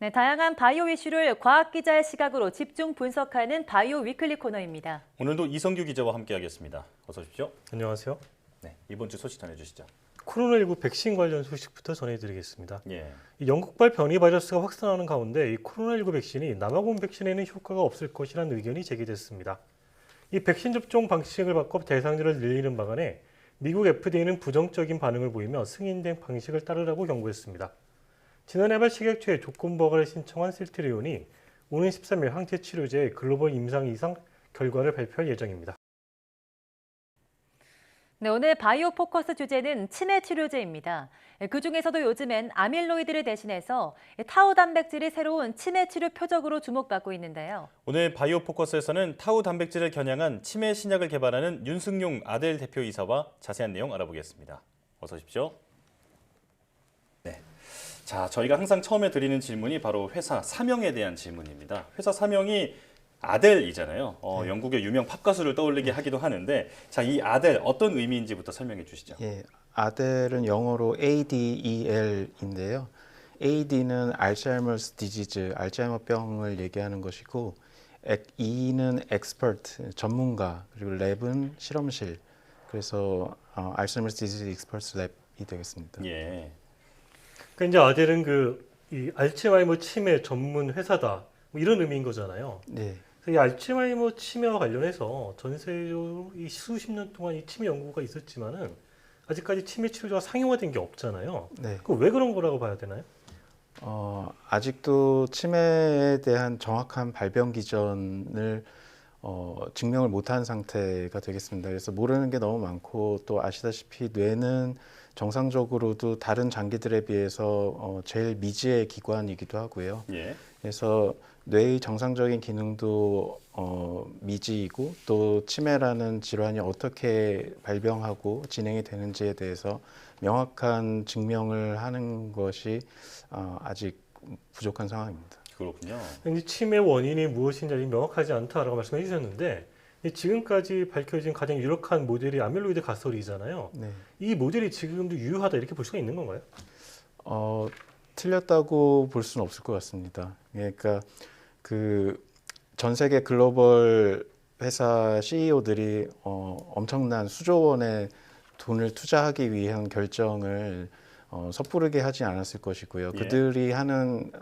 네, 다양한 바이오 이슈를 과학 기자의 시각으로 집중 분석하는 바이오 위클리 코너입니다. 오늘도 이성규 기자와 함께하겠습니다. 어서 오십시오. 안녕하세요. 네, 이번 주 소식 전해주시죠. 코로나19 백신 관련 소식부터 전해드리겠습니다. 예, 이 영국발 변이 바이러스가 확산하는 가운데 이 코로나19 백신이 남아공 백신에는 효과가 없을 것이라는 의견이 제기됐습니다. 이 백신 접종 방식을 바꿔 대상자를 늘리는 방안에 미국 FDA는 부정적인 반응을 보이며 승인된 방식을 따르라고 경고했습니다. 지난해 말 식약처에 조건부 허가를 신청한 셀트리온이 오는 13일 항체 치료제의 글로벌 임상 이상 결과를 발표할 예정입니다. 네, 오늘 바이오 포커스 주제는 치매 치료제입니다. 그중에서도 요즘엔 아밀로이드를 대신해서 타우 단백질이 새로운 치매 치료 표적으로 주목받고 있는데요. 오늘 바이오 포커스에서는 타우 단백질을 겨냥한 치매 신약을 개발하는 윤승용 아델 대표이사와 자세한 내용 알아보겠습니다. 어서 오십시오. 네, 자, 저희가 항상 처음에 드리는 질문이 바로 회사 사명에 대한 질문입니다. 회사 사명이 아델이잖아요. 영국의 유명 팝 가수를 떠올리게 하기도 하는데, 자, 이 아델 어떤 의미인지부터 설명해 주시죠. 예, 아델은 영어로 ADEL인데요. AD는 알츠하이머스 디지즈, 알츠하이머병을 얘기하는 것이고, E는 expert, 전문가, 그리고 랩은 실험실. 그래서 알츠하이머스 디지즈 익스퍼트 랩이 되겠습니다. 예, 그러니까 이제 아델은 이 알츠하이머 치매 전문 회사다, 뭐 이런 의미인 거잖아요. 네. 그래서 이 알츠하이머 치매와 관련해서 전 세계적으로 이 수십 년 동안 이 치매 연구가 있었지만은 아직까지 치매 치료제가 상용화된 게 없잖아요. 네. 그 왜 그런 거라고 봐야 되나요? 아직도 치매에 대한 정확한 발병 기전을 증명을 못한 상태가 되겠습니다. 그래서 모르는 게 너무 많고 또 아시다시피 뇌는 정상적으로도 다른 장기들에 비해서 제일 미지의 기관이기도 하고요. 예. 그래서 뇌의 정상적인 기능도 미지이고 또 치매라는 질환이 어떻게 발병하고 진행이 되는지에 대해서 명확한 증명을 하는 것이 아직 부족한 상황입니다. 그렇군요. 이 치매 원인이 무엇인지 명확하지 않다라고 말씀해 주셨는데 이 지금까지 밝혀진 가장 유력한 모델이 아밀로이드 가설이잖아요. 네. 이 모델이 지금도 유효하다 이렇게 볼 수가 있는 건가요? 틀렸다고 볼 수는 없을 것 같습니다. 그러니까 전 세계 글로벌 회사 CEO들이 엄청난 수조 원의 돈을 투자하기 위한 결정을 섣부르게 하지 않았을 것이고요. 예. 그들이 하는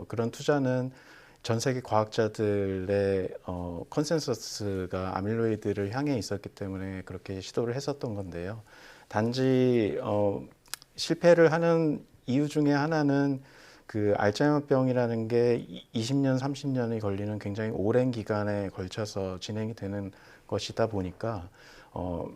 그런 투자는 전 세계 과학자들의 컨센서스가 아밀로이드를 향해 있었기 때문에 그렇게 시도를 했었던 건데요. 단지 실패를 하는 이유 중에 하나는 그 알츠하이머병이라는 게 20년, 30년이 걸리는 굉장히 오랜 기간에 걸쳐서 진행이 되는 것이다 보니까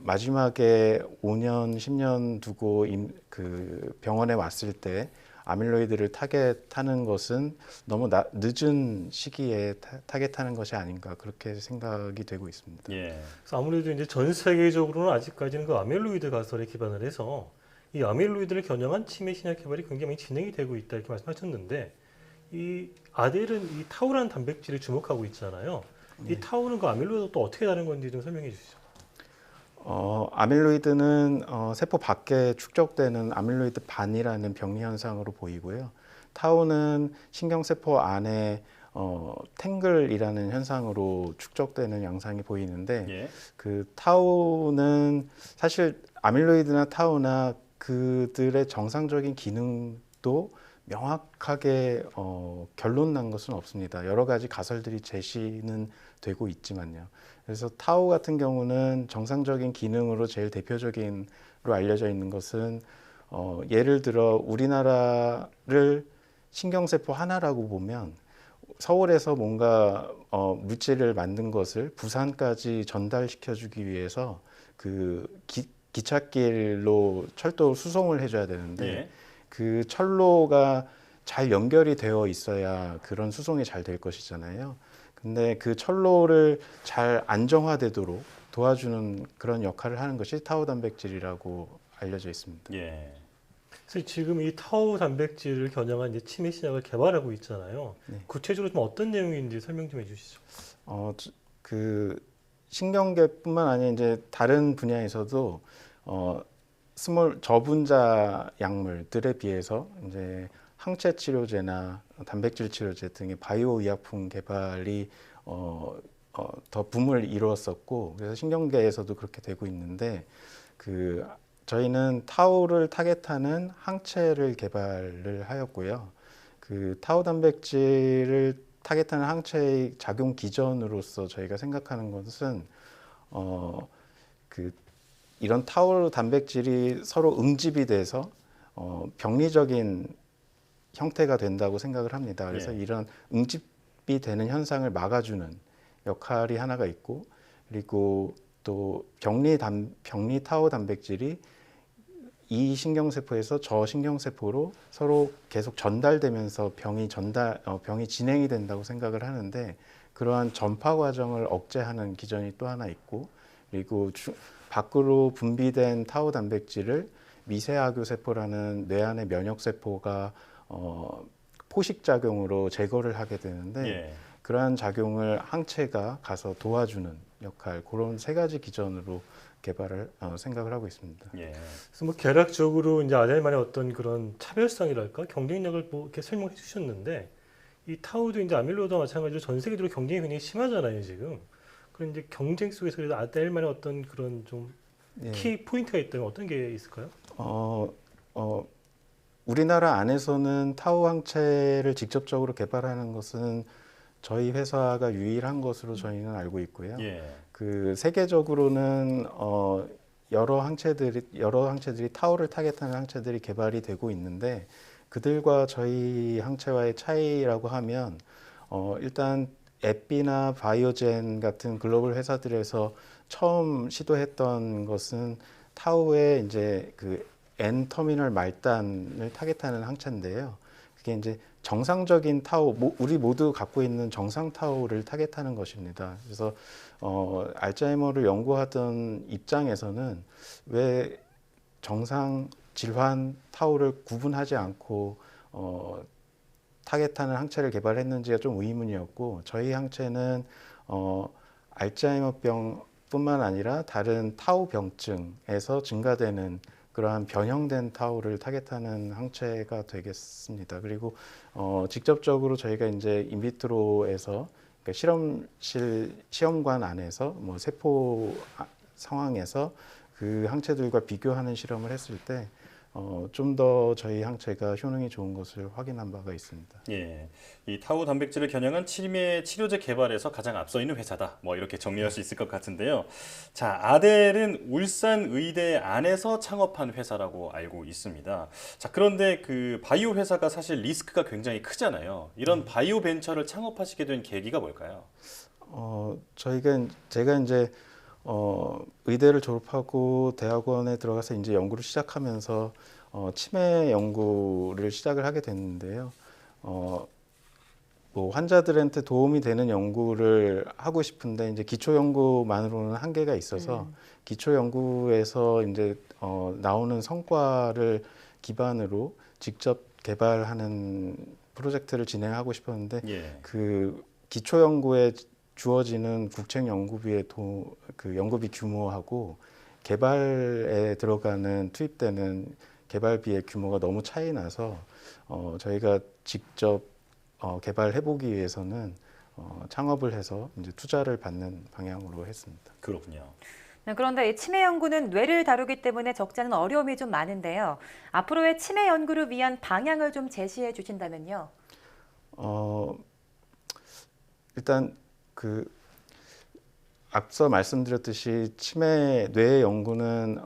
마지막에 5년, 10년 두고 그 병원에 왔을 때 아밀로이드를 타겟하는 것은 너무 늦은 시기에 타겟하는 것이 아닌가 그렇게 생각이 되고 있습니다. 예. 그래서 아무래도 이제 전 세계적으로는 아직까지는 그 아밀로이드 가설에 기반을 해서 이 아밀로이드를 겨냥한 치매 신약 개발이 굉장히 많이 진행이 되고 있다 이렇게 말씀하셨는데 이 아델은 이 타우라는 단백질에 주목하고 있잖아요. 이 타우는 그 아밀로이드와 또 어떻게 다른 건지 좀 설명해 주시죠. 아밀로이드는 세포 밖에 축적되는 아밀로이드 반이라는 병리 현상으로 보이고요. 타우는 신경세포 안에 탱글이라는 현상으로 축적되는 양상이 보이는데 예. 그 타우는 사실 아밀로이드나 타우나 그들의 정상적인 기능도 명확하게 결론 난 것은 없습니다. 여러 가지 가설들이 제시는 되고 있지만요. 그래서 타우 같은 경우는 정상적인 기능으로 제일 대표적인로 알려져 있는 것은 예를 들어 우리나라를 신경세포 하나라고 보면 서울에서 뭔가 물질을 만든 것을 부산까지 전달시켜주기 위해서 기찻길로 철도 수송을 해줘야 되는데 예. 그 철로가 잘 연결이 되어 있어야 그런 수송이 잘 될 것이잖아요. 근데 그 철로를 잘 안정화되도록 도와주는 그런 역할을 하는 것이 타우 단백질이라고 알려져 있습니다. 예. 그래서 지금 이 타우 단백질을 겨냥한 이제 치매 신약을 개발하고 있잖아요. 네. 구체적으로 좀 어떤 내용인지 설명 좀 해주시죠. 그 신경계뿐만 아니라 이제 다른 분야에서도 스몰 저분자 약물들에 비해서 이제 항체 치료제나 단백질 치료제 등의 바이오 의약품 개발이 더 붐을 이루었었고, 그래서 신경계에서도 그렇게 되고 있는데, 저희는 타우를 타겟하는 항체를 개발을 하였고요. 타우 단백질을 타겟하는 항체의 작용 기전으로서 저희가 생각하는 것은 이런 타우 단백질이 서로 응집이 돼서 병리적인 형태가 된다고 생각을 합니다. 그래서 예. 이런 응집이 되는 현상을 막아주는 역할이 하나가 있고, 그리고 또 병리 타우 단백질이 이 신경세포에서 저 신경세포로 서로 계속 전달되면서 병이 진행이 된다고 생각을 하는데, 그러한 전파 과정을 억제하는 기전이 또 하나 있고, 그리고 밖으로 분비된 타우 단백질을 미세아교세포라는 뇌 안의 면역세포가 포식작용으로 제거를 하게 되는데, 예. 그러한 작용을 항체가 가서 도와주는 역할, 그런 세 가지 기전으로 개발을 생각을 하고 있습니다. 예. 그래서 뭐 개략적으로 이제 아델만의 어떤 그런 차별성이랄까 경쟁력을 뭐 이렇게 설명해 주셨는데, 이 타우도 이제 아밀로이드와 마찬가지로 전 세계적으로 경쟁이 굉장히 심하잖아요 지금. 그런 이제 경쟁 속에서 그래도 아델만의 어떤 그런 좀 키 예. 포인트가 있다면 어떤 게 있을까요? 우리나라 안에서는 타우 항체를 직접적으로 개발하는 것은 저희 회사가 유일한 것으로 저희는 알고 있고요. 예. 세계적으로는 여러 항체들이 타우를 타겟하는 항체들이 개발이 되고 있는데, 그들과 저희 항체와의 차이라고 하면 일단 에피나 바이오젠 같은 글로벌 회사들에서 처음 시도했던 것은 타우의 이제 N 터미널 말단을 타겟하는 항체인데요. 그게 이제 정상적인 타우, 우리 모두 갖고 있는 정상 타우를 타겟하는 것입니다. 그래서 알츠하이머를 연구하던 입장에서는 왜 정상 질환 타우를 구분하지 않고 타겟하는 항체를 개발했는지가 좀 의문이었고, 저희 항체는 알츠하이머병뿐만 아니라 다른 타우 병증에서 증가되는 그러한 변형된 타우를 타겟하는 항체가 되겠습니다. 그리고 직접적으로 저희가 이제 인비트로에서, 그러니까 시험관 안에서 뭐 세포 상황에서 그 항체들과 비교하는 실험을 했을 때 좀 더 저희 항체가 효능이 좋은 것을 확인한 바가 있습니다. 예, 이 타우 단백질을 겨냥한 치매 치료제 개발에서 가장 앞서 있는 회사다. 뭐 이렇게 정리할 수 있을 것 같은데요. 자, 아델은 울산 의대 안에서 창업한 회사라고 알고 있습니다. 자, 그런데 바이오 회사가 사실 리스크가 굉장히 크잖아요. 이런 바이오 벤처를 창업하시게 된 계기가 뭘까요? 제가 이제 의대를 졸업하고 대학원에 들어가서 이제 연구를 시작하면서 치매 연구를 시작을 하게 됐는데요. 뭐 환자들한테 도움이 되는 연구를 하고 싶은데 이제 기초 연구만으로는 한계가 있어서 기초 연구에서 이제 나오는 성과를 기반으로 직접 개발하는 프로젝트를 진행하고 싶었는데, 예. 기초 연구에 주어지는 국책 연구비의 연구비 규모하고 개발에 들어가는 투입되는 개발비의 규모가 너무 차이 나서 저희가 직접 개발해보기 위해서는 창업을 해서 이제 투자를 받는 방향으로 했습니다. 그렇군요. 네, 그런데 이 치매 연구는 뇌를 다루기 때문에 적지 않은 어려움이 좀 많은데요. 앞으로의 치매 연구를 위한 방향을 좀 제시해 주신다면요. 일단 앞서 말씀드렸듯이 뇌 연구는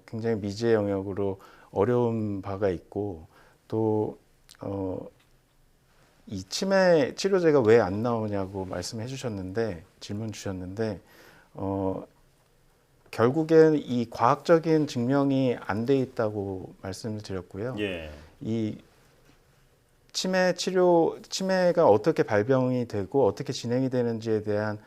굉장히 미지의 영역으로 어려운 바가 있고, 또 이 치매 치료제가 왜 안 나오냐고 질문 주셨는데, 결국엔 이 과학적인 증명이 안 돼 있다고 말씀을 드렸고요. 예. 이 치매가 어떻게 발병이 되고 어떻게 진행이 되는지에 대한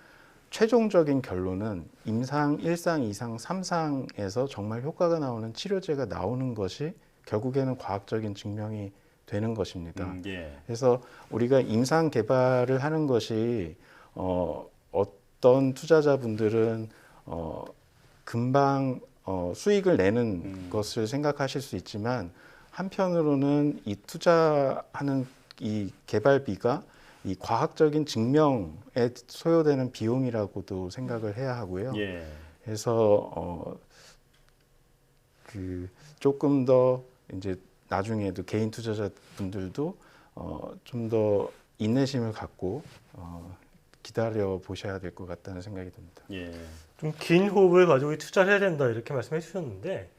최종적인 결론은 임상 1상, 2상, 3상에서 정말 효과가 나오는 치료제가 나오는 것이 결국에는 과학적인 증명이 되는 것입니다. 예. 그래서 우리가 임상 개발을 하는 것이 어떤 투자자분들은 금방 수익을 내는 것을 생각하실 수 있지만, 한편으로는 이 투자하는 이 개발비가 이 과학적인 증명에 소요되는 비용이라고도 생각을 해야 하고요. 예. 그래서 그 조금 더 이제 나중에도 개인 투자자분들도 좀 더 인내심을 갖고 기다려 보셔야 될 것 같다는 생각이 듭니다. 예. 좀 긴 호흡을 가지고 투자를 해야 된다 이렇게 말씀해 주셨는데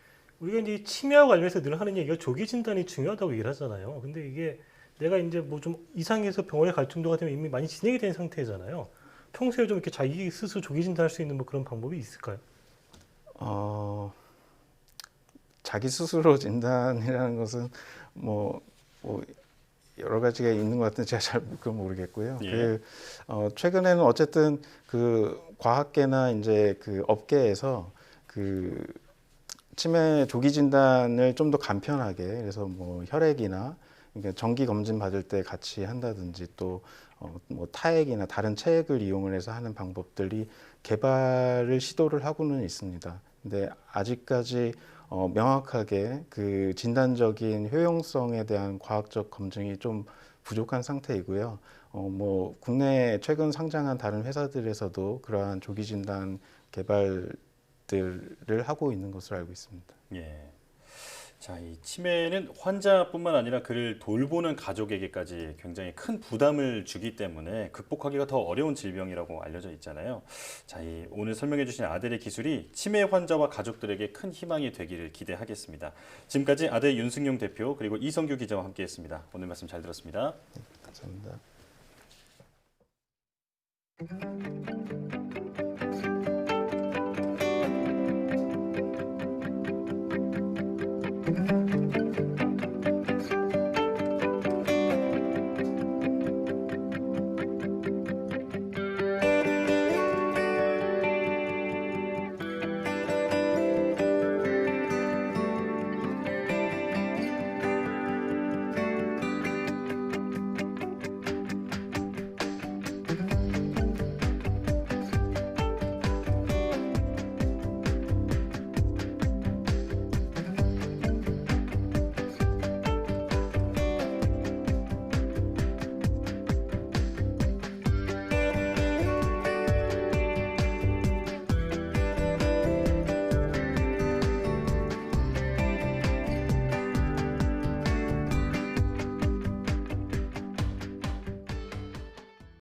우리가 이제 치매와 관련해서 늘 하는 얘기가 조기 진단이 중요하다고 얘기를 하잖아요. 근데 이게 내가 이제 뭐 좀 이상해서 병원에 갈 정도가 되면 이미 많이 진행이 된 상태잖아요. 평소에 좀 이렇게 자기 스스로 조기 진단할 수 있는 뭐 그런 방법이 있을까요? 자기 스스로 진단이라는 것은 뭐 여러 가지가 있는 것 같은데 제가 잘 그건 모르겠고요. 예. 최근에는 어쨌든 그 과학계나 이제 그 업계에서 그 치매 조기 진단을 좀 더 간편하게 그래서 뭐 혈액이나 그러니까 정기 검진 받을 때 같이 한다든지 또 뭐 타액이나 다른 체액을 이용을 해서 하는 방법들이 개발을 시도를 하고는 있습니다. 근데 아직까지 명확하게 그 진단적인 효용성에 대한 과학적 검증이 좀 부족한 상태이고요. 뭐 국내 최근 상장한 다른 회사들에서도 그러한 조기 진단 개발들을 하고 있는 것으로 알고 있습니다. 예. 자, 이 치매는 환자뿐만 아니라 그를 돌보는 가족에게까지 굉장히 큰 부담을 주기 때문에 극복하기가 더 어려운 질병이라고 알려져 있잖아요. 자, 이 오늘 설명해 주신 아델의 기술이 치매 환자와 가족들에게 큰 희망이 되기를 기대하겠습니다. 지금까지 아델 윤승용 대표 그리고 이성규 기자와 함께했습니다. 오늘 말씀 잘 들었습니다. 감사합니다.